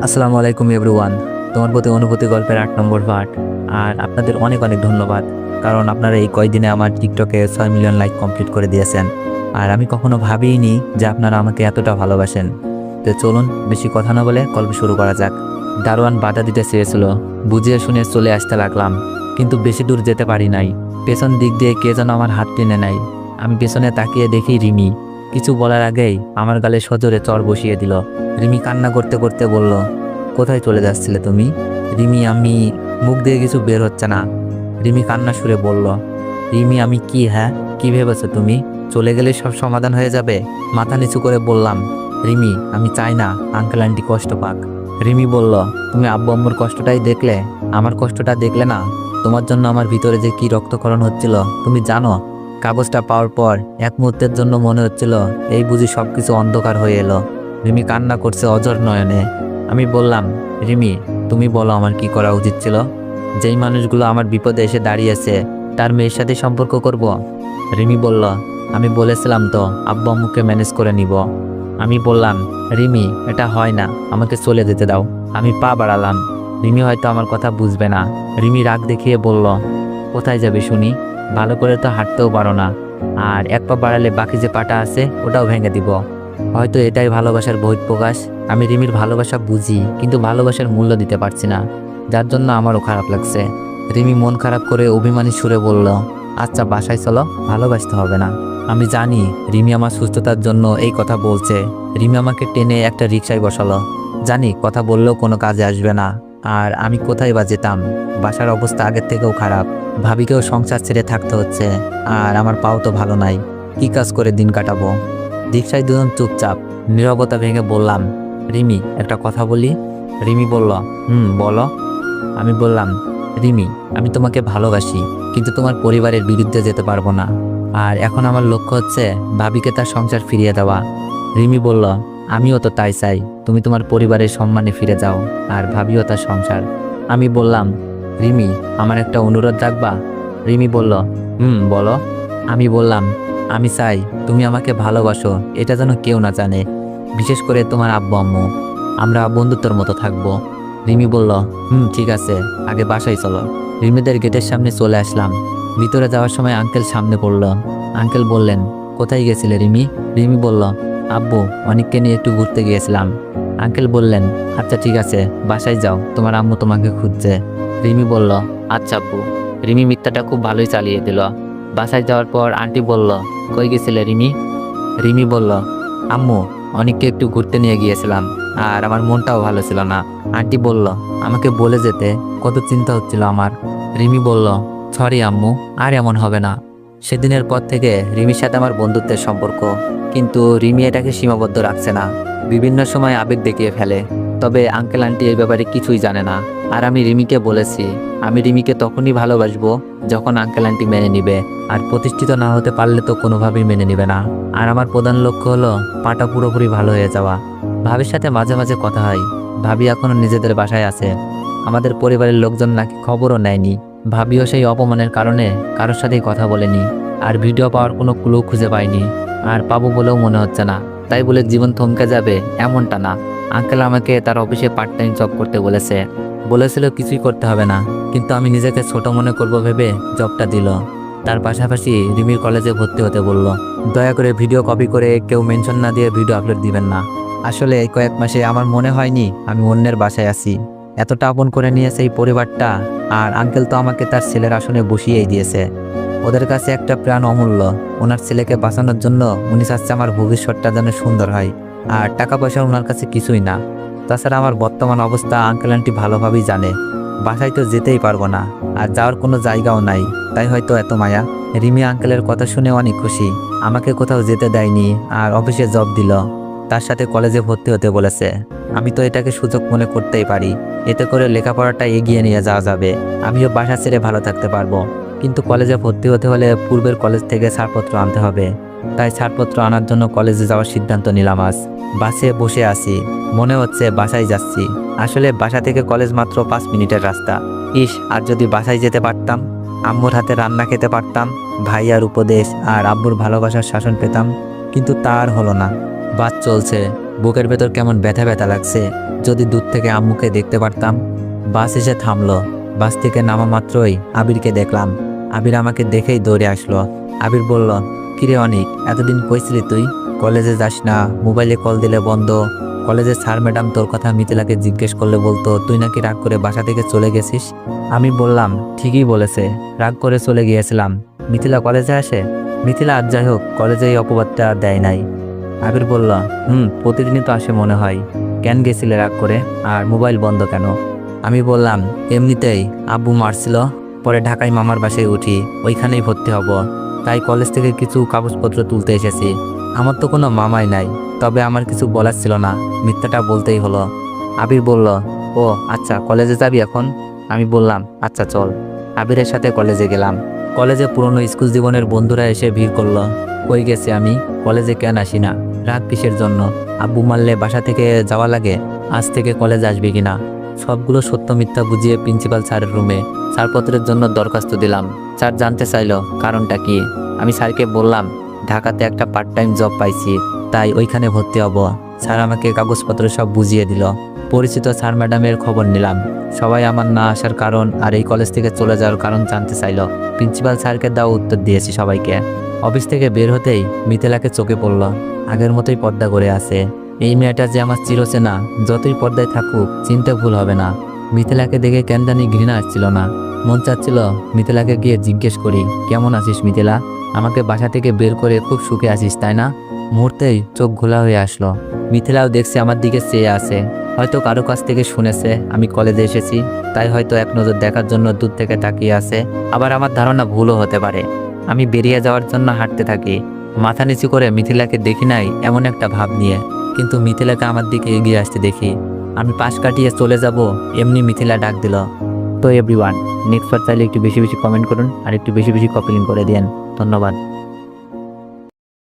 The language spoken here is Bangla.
আসসালামু আলাইকুম এভরিওয়ান। তোমার প্রতি অনুভূতি গল্পের 8 নম্বর পার্ট। আর আপনাদের অনেক অনেক ধন্যবাদ, কারণ আপনারা এই কয়দিনে আমার টিকটকে 6 মিলিয়ন লাইক কমপ্লিট করে দিয়েছেন। আর আমি কখনো ভাবিনি যে আপনারা আমাকে এতটা ভালোবাসেন। তো চলুন বেশি কথা না বলে গল্প শুরু করা যাক। দারোয়ান বাধা দিতে চেয়েছিল, বুঝিয়ে শুনে চলে আসতে লাগলাম, কিন্তু বেশি দূর যেতে পারি নাই। পেছন দিক দিয়ে কে যেন আমার হাত টেনে নেয়। আমি পেছনে তাকিয়ে দেখি রিমি। কিছু বলার আগেই আমার গালে সজোরে চড় বসিয়ে দিল। রিমি কান্না করতে করতে বলল, কোথায় চলে যাচ্ছিলে তুমি? রিমি, আমি মুখ দিয়ে কিছু বের হচ্ছে না। রিমি কান্না সুরে বলল, রিমি আমি কি, হ্যাঁ কি ভেবেছো তুমি? চলে গেলে সব সমাধান হয়ে যাবে? মাথা নিচু করে বললাম, রিমি আমি চাই না আঙ্কেল আন্টি কষ্ট পাক। রিমি বলল, তুমি আব্বু আম্মুর কষ্টটাই দেখলে, আমার কষ্টটা দেখলে না? তোমার জন্য আমার ভিতরে যে কি রক্তক্ষরণ হচ্ছিল তুমি জানো? কাগজটা পাওয়ার পর এক মুহূর্তের জন্য মনে হচ্ছিল এই বুঝি সবকিছু অন্ধকার হয়ে এলো। রিমি কান্না করছে অঝর নয়নে। আমি বললাম, রিমি তুমি বলো আমার কি করা উচিত ছিল? যেই মানুষগুলো আমার বিপদে এসে দাঁড়িয়েছে তার মেয়ের সাথে সম্পর্ক করব? রিমি বলল, আমি বলেছিলাম তো আব্বু আম্মুকে ম্যানেজ করে নিব। আমি বললাম, রিমি এটা হয় না, আমাকে চলে যেতে দাও। আমি পা বাড়ালাম। রিমি হয়তো আমার কথা বুঝবে না। রিমি রাগ দেখিয়ে বলল, কোথায় যাবে শুনি? ভালো করে তো হাঁটতেও পারো না, আর এক পা বাড়ালে বাকি যে পাটা আছে ওটাও ভেঙে দিব। হয়তো এটাই ভালোবাসার বহিঃপ্রকাশ। আমি রিমির ভালোবাসা বুঝি, কিন্তু ভালোবাসার মূল্য দিতে পারছি না, যার জন্য আমারও খারাপ লাগছে। রিমি মন খারাপ করে অভিমানী সুরে বলল, আচ্ছা বাসায় চলো, ভালোবাসতে হবে না। আমি জানি রিমি আমার সুস্থতার জন্য এই কথা বলছে। রিমি আমাকে টেনে একটা রিকশায় বসালো। জানি কথা বললেও কোনো কাজে আসবে না। আর আমি কোথায় বা যেতাম? বাসার অবস্থা আগের থেকেও খারাপ। ভাবিকেও সংসার ছেড়ে থাকতে হচ্ছে, আর আমার পাও তো ভালো নাই। কি কাজ করে দিন কাটাবো? রিকশায় দুজন চুপচাপ। নীরবতা ভেঙে বললাম, রিমি একটা কথা বলি। রিমি বলল, বলো। আমি বললাম, রিমি আমি তোমাকে ভালোবাসি, কিন্তু তোমার পরিবারের বিরুদ্ধে যেতে পারবো না। আর এখন আমার লক্ষ্য হচ্ছে ভাবিকে তার সংসার ফিরিয়ে দেওয়া। রিমি বলল, আমিও তো তাই চাই, তুমি তোমার পরিবারের সম্মানে ফিরে যাও, আর ভাবিও তার সংসার। আমি বললাম, রিমি আমার একটা অনুরোধ রাখবা? রিমি বলল, বলো। আমি বললাম, আমি চাই তুমি আমাকে ভালোবাসো, এটা যেন কেউ না জানে, বিশেষ করে তোমার আব্বু আম্মু। আমরা বন্ধুত্বের মতো থাকবো। রিমি বলল, ঠিক আছে, আগে বাসায় চলো। রিমিদের গেটের সামনে চলে আসলাম। ভিতরে যাওয়ার সময় আঙ্কেল সামনে পড়ল। আঙ্কেল বললেন, কোথায় গেছিলে রিমি? রিমি বলল, আব্বু অনেককে নিয়ে একটু ঘুরতে গিয়েছিলাম। আঙ্কেল বললেন, আচ্ছা ঠিক আছে, বাসায় যাও, তোমার আম্মু তোমাকে খুঁজছে। রিমি বলল, আচ্ছা আব্বু। রিমি মিথ্যাটা খুব ভালোই চালিয়ে দিল। বাসায় যাওয়ার পর আন্টি বলল, কই গেছিলে রিমি? রিমি বলল, আম্মু অনেককে একটু ঘুরতে নিয়ে গিয়েছিলাম, আর আমার মনটাও ভালো ছিল না। আন্টি বলল, আমাকে বলে যেতে, কত চিন্তা হচ্ছিল আমার। রিমি বলল, সরি আম্মু, আর এমন হবে না। সেদিনের পর থেকে রিমির সাথে আমার বন্ধুত্বের সম্পর্ক, কিন্তু রিমি এটাকে সীমাবদ্ধ রাখছে না, বিভিন্ন সময় আবেগ দেখিয়ে ফেলে। তবে আঙ্কেল আন্টি এই ব্যাপারে কিছুই জানে না। আর আমি রিমিকে বলেছি, আমি রিমিকে তখনই ভালোবাসবো যখন আঙ্কেল আন্টি মেনে নিবে, আর প্রতিষ্ঠিত না হতে পারলে তো কোনোভাবেই মেনে নিবে না। আর আমার প্রধান লক্ষ্য হলো পাটা পুরোপুরি ভালো হয়ে যাওয়া। ভাবির সাথে মাঝে মাঝে কথা হয়। ভাবি এখনো নিজেদের বাসায় আছে। আমাদের পরিবারের লোকজন নাকি খবরও নেয়নি। ভাবিও সেই অপমানের কারণে কারোর সাথেই কথা বলেনি, আর ভিডিও পাওয়ার কোনো ক্লু খুঁজে পাইনি, আর পাবো বলেও মনে হচ্ছে না। তাই বলে জীবন থমকে যাবে এমনটা না। আঙ্কেল আমাকে তার অফিসে পার্ট টাইম জব করতে বলেছিল কিছুই করতে হবে না, কিন্তু আমি নিজেকে ছোট মনে করব ভেবে জবটা দিল। তার পাশাপাশি রিমির কলেজে ভর্তি হতে বলল। দয়া করে ভিডিও কপি করে কেউ মেনশন না দিয়ে ভিডিও আপলোড দিবেন না। আসলে এই কয়েক মাসে আমার মনে হয়নি আমি অন্যের বাসায় আছি। এতটা আপন করে নিয়েছে এই পরিবারটা, আর আঙ্কেল তো আমাকে তার ছেলের আসনে বসিয়েই দিয়েছে। ওদের কাছে একটা প্রাণ অমূল্য। ওনার ছেলেকে বাঁচানোর জন্য উনি চাচ্ছে আমার ভবিষ্যৎটা যেন সুন্দর হয়, আর টাকা পয়সা ওনার কাছে কিছুই না। তাছাড়া আমার বর্তমান অবস্থা আঙ্কেল আন্টি ভালোভাবেই জানে। বাসায় তো যেতেই পারবো না, আর যাওয়ার কোনো জায়গাও নাই, তাই হয়তো এত মায়া। রিমি আঙ্কেলের কথা শুনে অনেক খুশি। আমাকে কোথাও যেতে দেয়নি, আর অফিসে জব দিল। তার সাথে কলেজে ভর্তি হতে বলেছে। আমি তো এটাকে সুযোগ মনে করতেই পারি। এতে করে লেখাপড়াটা এগিয়ে নিয়ে যাওয়া যাবে, আমিও বাসা ছেড়ে ভালো থাকতে পারবো। কিন্তু কলেজে ভর্তি হতে হলে পূর্বের কলেজ থেকে ছাড়পত্র আনতে হবে। তাই ছাড়পত্র আনার জন্য কলেজে যাওয়ার সিদ্ধান্ত নিলাম আজ। বাসে বসে আছি, মনে হচ্ছে বাসায় যাচ্ছি। আসলে বাসা থেকে কলেজ মাত্র 5 মিনিটের রাস্তা। আর যদি বাসায় যেতে পারতাম, আম্মুর হাতে রান্না খেতে পারতাম, ভাইয়ার উপদেশ আর আব্বুর ভালোবাসার শাসন পেতাম। কিন্তু তা আর হলো না। বাস চলছে, বুকের ভেতর কেমন ব্যথা ব্যথা লাগছে। যদি দূর থেকে আম্মুকে দেখতে পারতাম। বাস এসে থামলো। বাস থেকে নামা মাত্রই আবিরকে দেখলাম। আবির আমাকে দেখেই দৌড়ে আসলো। আবির বলল, কিরে অনিক, এতদিন কইছিলি তুই কলেজে যাস না, মোবাইলে কল দিলে বন্ধ, কলেজের স্যার ম্যাডাম তোর কথা মিথিলাকে জিজ্ঞেস করলে বলতো তুই নাকি রাগ করে বাসা থেকে চলে গেছিস। আমি বললাম, ঠিকই বলেছে, রাগ করে চলে গিয়েছিলাম। মিথিলা কলেজে আসে? মিথিলা আজ যাই হোক কলেজে এই অপবাদটা দেয় নাই। আবির বলল, প্রতিদিনই তো আসে মনে হয়। কেন গেছিলে রাগ করে, আর মোবাইল বন্ধ কেন? আমি বললাম, এমনিতেই আব্বু মারছিল, পরে ঢাকায় মামার বাসায় উঠি, ওইখানেই ভর্তি হব, তাই কলেজ থেকে কিছু কাগজপত্র তুলতে এসেছি। আমার তো কোনো মামাই নাই, তবে আমার কিছু বলার ছিল না, মিথ্যাটা বলতেই হলো। আবির বলল, ও আচ্ছা, কলেজে যাবি এখন? আমি বললাম, আচ্ছা চল। আবিরের সাথে কলেজে গেলাম। কলেজে পুরনো স্কুল জীবনের বন্ধুরা এসে ভিড় করলো। কই গেছে আমি, কলেজে কেন আসি না, রাত কিসের জন্য, আব্বু মারলে বাসা থেকে যাওয়া লাগে, আজ থেকে কলেজ আসবি কিনা, সবগুলো সত্য মিথ্যা বুঝিয়ে প্রিন্সিপাল স্যারের রুমে ছাড়পত্রের জন্য দরখাস্ত দিলাম। স্যার জানতে চাইলো কারণটা কি। আমি স্যারকে বললাম, ঢাকাতে একটা পার্ট টাইম জব পাইছি, তাই ওইখানে ভর্তি হব। স্যার আমাকে কাগজপত্র সব বুঝিয়ে দিল। পরিচিত স্যার ম্যাডামের খবর নিলাম। সবাই আমার না আসার কারণ আর এই কলেজ থেকে চলে যাওয়ার কারণ জানতে চাইলো। প্রিন্সিপাল স্যারকে দেওয়া উত্তর দিয়েছি সবাইকে। অফিস থেকে বের হতেই মিথিলাকে চোখে পড়ল। আগের মতোই পর্দা করে আছে। এই মেয়েটা যে আমার চিরচেনা, যতই পর্দায় থাকুক চিনতে ভুল হবে না। মিথিলাকে দেখে কেন জানি ঘৃণা আসছিল না। মন চাচ্ছিল মিথিলাকে গিয়ে জিজ্ঞেস করি, কেমন আছিস মিথিলা, আমাকে বাসা থেকে বের করে খুব সুখে আছিস তাই না? মুহূর্তেই চোখ ঘোলা হয়ে আসলো। মিথিলাও দেখছে আমার দিকে চেয়ে আছে। হয়তো কারো কাছ থেকে শুনেছে আমি কলেজে এসেছি, তাই হয়তো এক নজর দেখার জন্য দূর থেকে তাকিয়ে আছে। আবার আমার ধারণা ভুলও হতে পারে। আমি বেরিয়ে যাওয়ার জন্য হাঁটতে থাকি, মাথা নিচু করে মিথিলাকে দেখি নাই এমন একটা ভাব নিয়ে। কিন্তু মিথিলাকে আমার দিকে এগিয়ে আসতে দেখি। আমি পাশ কাটিয়ে চলে যাব, এমনি মিথিলা ডাক দিল। তো এভরিওয়ান, নেক্সট বার চাইলে একটু বেশি বেশি কমেন্ট করুন আর একটু বেশি বেশি কপি লিঙ্ক করে দিন। ধন্যবাদ।